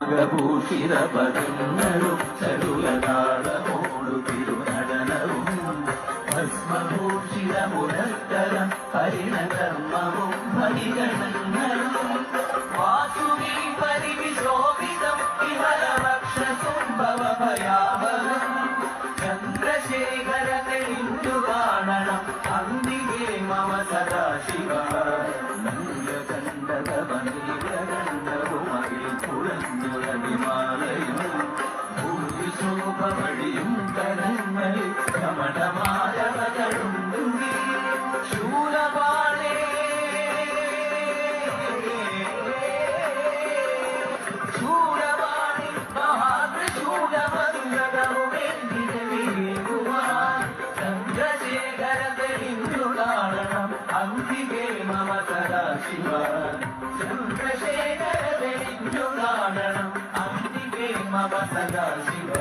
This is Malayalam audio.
ഭൂഷിതപദങ്ങളും ചടുലതാളമോടു തിരുനടനവും ഭസ്മഭൂഷിതമുരത്തരം ഹരിണകർമ്മവും ഭരിഗണങ്ങളും വാസുകി പരിവിശോഭിതം വിമലവക്ഷസുംഭവഭയാവഹം ചന്ദ്രശേഖരനെഞ്ചു കാണണം അന്തികേ മമ സദാശിവ ും കരങ്ങളിൽ കമടമാലകളുണ്ടു ശൂലപാണേ ശൂലപാണി മഹാശൂലമന്ദകുവാൻ ചന്ദ്രശേഖരതെളിഞ്ഞു കാണണം അന്തികേ മമ സദാശിവ ചന്ദ്രശേഖരതെളിഞ്ഞു കാണണം അന്തികേ മമ സദാശിവ